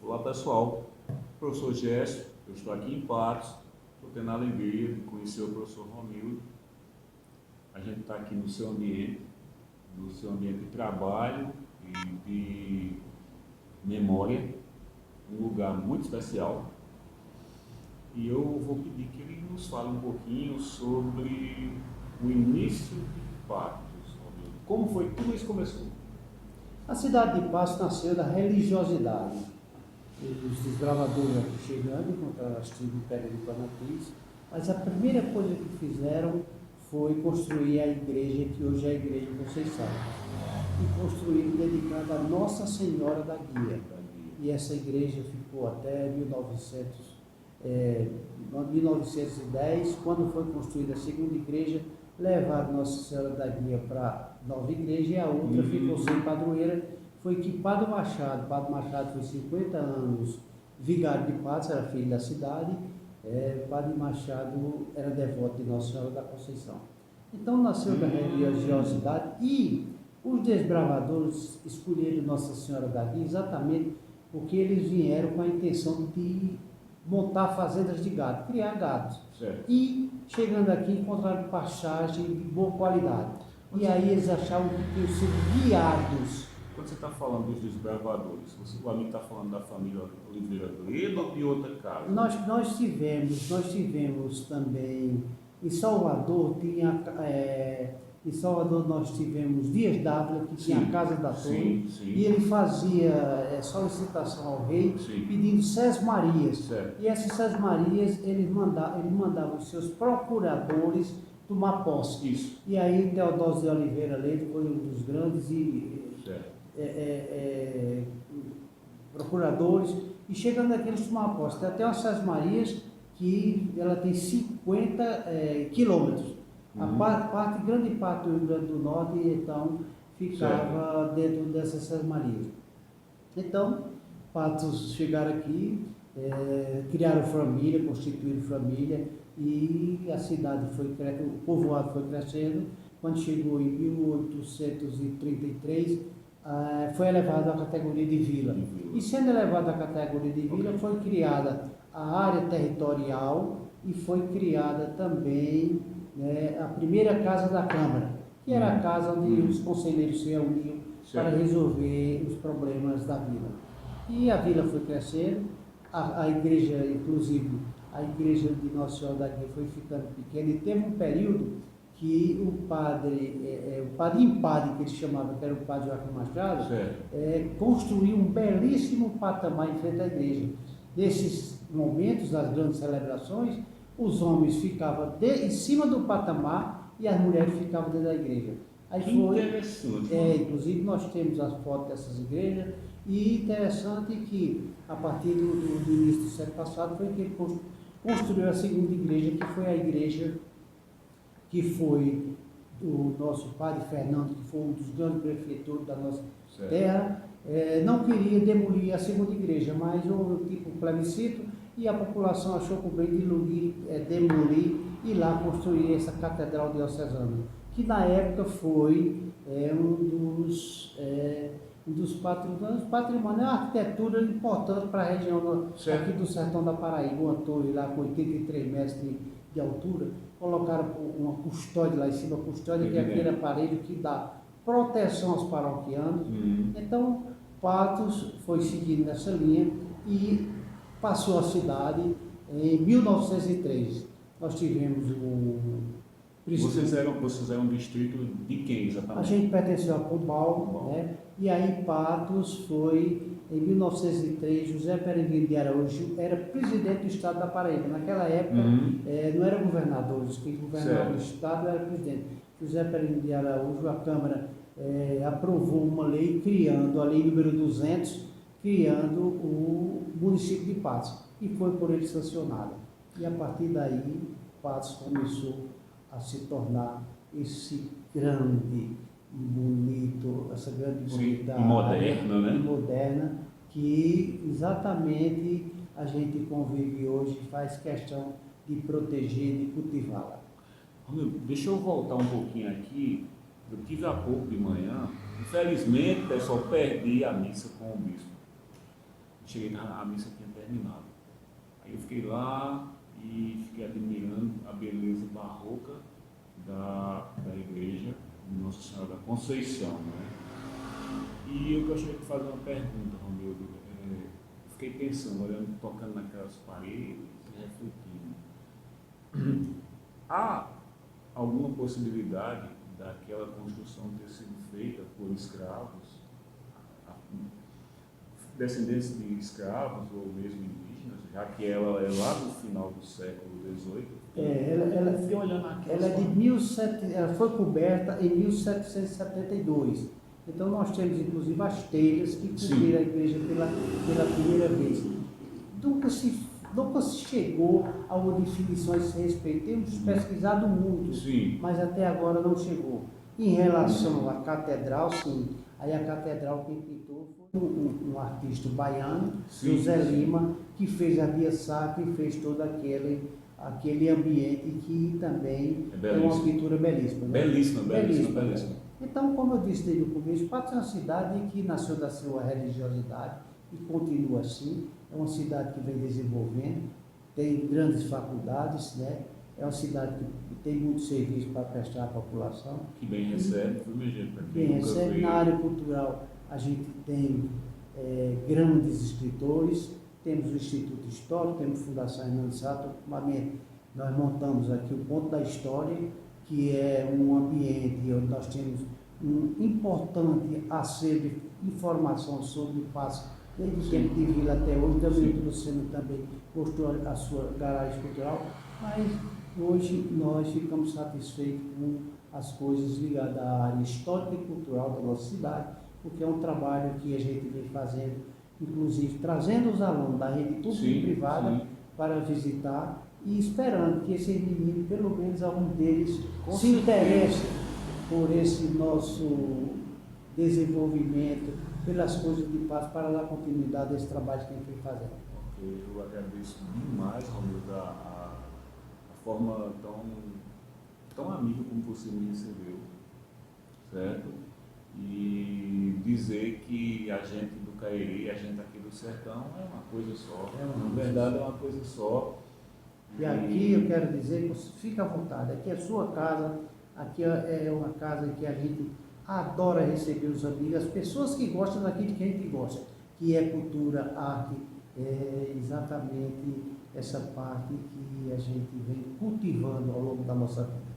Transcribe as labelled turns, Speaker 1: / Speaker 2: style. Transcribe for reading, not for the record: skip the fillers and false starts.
Speaker 1: Olá pessoal, professor Gerson, eu estou aqui em Patos, estou tendo a alegria de conhecer o professor Romildo. A gente está aqui no seu ambiente de trabalho e de memória, um lugar muito especial. E eu vou pedir que ele nos fale um pouquinho sobre o início de Patos, Romildo. Como foi que tudo isso começou?
Speaker 2: A cidade de Patos nasceu da religiosidade. Os desbravadores aqui chegando, encontraram as tribos Império de Panatis, mas a primeira coisa que fizeram foi construir a igreja, que hoje é a Igreja Conceição. E construíram dedicada a Nossa Senhora da Guia. E essa igreja ficou até 1910, quando foi construída a segunda igreja, levaram Nossa Senhora da Guia para a nova igreja e a outra ficou sem padroeira. Foi que Padre Machado foi 50 anos vigário de Patos, era filho da cidade. Padre Machado era devoto de Nossa Senhora da Conceição. Então nasceu da religiosidade e os desbravadores escolheram Nossa Senhora da Guia exatamente porque eles vieram com a intenção de montar fazendas de gado, criar gados.
Speaker 1: Certo.
Speaker 2: E chegando aqui encontraram pastagem de boa qualidade. E aí eles achavam que tinham sido guiados.
Speaker 1: Quando você está falando dos desbravadores, o amigo está falando da família Oliveira Ledo ou de outra casa?
Speaker 2: Nós tivemos também em Salvador, em Salvador nós tivemos Dias Dávila, que tinha a Casa da Torre, e ele fazia solicitação ao rei, pedindo sesmarias. Certo. E essas sesmarias ele mandava os seus procuradores tomar posse.
Speaker 1: Isso.
Speaker 2: E aí Teodósio de Oliveira Leite foi um dos grandes procuradores, e chegando aqui eles tomaram posse. Tem até uma sesmarias que ela tem 50 quilômetros. Grande parte do Rio Grande do Norte, então, ficava dentro dessas sesmarias. Então, Patos chegaram aqui, criaram família, constituíram família, e a cidade foi crescendo, o povoado foi crescendo. Quando chegou em 1833, foi elevado à categoria de vila. E sendo elevado à categoria de vila, foi criada a área territorial e foi criada também a primeira casa da Câmara, que era a casa onde os conselheiros se reuniam para resolver os problemas da vila. E a vila foi crescendo, a igreja, inclusive, a igreja de Nossa Senhora da Guia foi ficando pequena, e teve um período que o padre Impadre, que ele chamava, que era o padre Joaquim Machado, construiu um belíssimo patamar em frente à igreja. Nesses momentos, das grandes celebrações, os homens ficavam em cima do patamar e as mulheres ficavam dentro da igreja. Aí
Speaker 1: interessante.
Speaker 2: Inclusive nós temos as fotos dessas igrejas, e interessante que a partir do início do século passado foi que ele construiu a segunda igreja, que foi a igreja que foi o nosso padre Fernando, que foi um dos grandes prefeitores da nossa terra, não queria demolir a segunda igreja, mas houve tipo plebiscito e a população achou por bem demolir e lá construir essa catedral diocesana, que na época foi um dos patrimônios, uma arquitetura importante para a região aqui do sertão da Paraíba, uma torre lá com 83 metros de altura. Colocaram uma custódia lá em cima, que é aquele aparelho que dá proteção aos paroquianos. Então, Patos foi seguindo nessa linha e passou a cidade em 1903. Nós tivemos
Speaker 1: Vocês eram um distrito de quem exatamente?
Speaker 2: A gente pertenceu a Pombal, né? E aí Patos foi, em 1903, José Peregrino de Araújo era presidente do estado da Paraíba. Naquela época não era governador, quem governava o estado era presidente. José Peregrino de Araújo, a Câmara aprovou uma lei criando, a lei número 200, criando o município de Patos, e foi por ele sancionada. E a partir daí, Patos começou a se tornar esse grande e bonito, essa grande bonita
Speaker 1: moderna, né?
Speaker 2: Moderna, que exatamente a gente convive hoje, faz questão de proteger, de cultivá-la.
Speaker 1: Deixa eu voltar um pouquinho aqui. Eu tive há pouco de manhã, infelizmente, pessoal, perdi a missa com o bispo cheguei a missa tinha terminado. Aí eu fiquei lá e fiquei admirando a beleza barroca da igreja Nossa Senhora da Conceição, né? E eu gostaria de fazer uma pergunta, Romildo. Eu fiquei pensando, olhando, tocando naquelas paredes, refletindo. Há alguma possibilidade daquela construção ter sido feita por escravos, descendentes de escravos ou mesmo indígenas, já que ela é lá do final do século XVIII?
Speaker 2: Fiquei olhando ela é de 17, ela foi coberta em 1772. Então nós temos inclusive as telhas que cobriram a igreja pela primeira vez. Nunca se chegou a uma definição a esse respeito. Temos pesquisado muito, mas até agora não chegou. Em relação à catedral, sim. Aí a catedral quem pintou foi um artista baiano, José Lima, que fez a Via Sacra e fez todo aquele ambiente que também é uma pintura belíssima. Né? Belíssima. Então, como eu disse desde o começo, Patos é uma cidade que nasceu da sua religiosidade e continua assim. É uma cidade que vem desenvolvendo, tem grandes faculdades, né? É uma cidade que tem muito serviço para prestar à população.
Speaker 1: Que bem recebe,
Speaker 2: bem recebe. Na área cultural, a gente tem grandes escritores, temos o Instituto Histórico, temos a Fundação Hernando Sato. Nós montamos aqui o Ponto da História, que é um ambiente onde nós temos um importante acervo de informação sobre o Patos, desde o tempo de Vila até hoje. Também o Luciano também mostrou a sua garagem cultural, mas hoje nós ficamos satisfeitos com as coisas ligadas à área histórica e cultural da nossa cidade, porque é um trabalho que a gente vem fazendo, inclusive trazendo os alunos da rede pública e privada para visitar e esperando que esses meninos, pelo menos algum deles, se interessem por esse nosso desenvolvimento, pelas coisas de paz, para dar continuidade a esse trabalho que a gente vem fazendo.
Speaker 1: Eu agradeço demais, Romildo, a forma tão amiga como você me recebeu, certo? E dizer que a gente do Cariri, a gente aqui do Sertão é uma coisa só. Na verdade é uma coisa só.
Speaker 2: E aqui eu quero dizer que você fica à vontade, aqui é a sua casa, aqui é uma casa que a gente adora receber os amigos, as pessoas que gostam daquilo que a gente gosta, que é cultura, arte, é exatamente essa parte que a gente vem cultivando ao longo da nossa vida.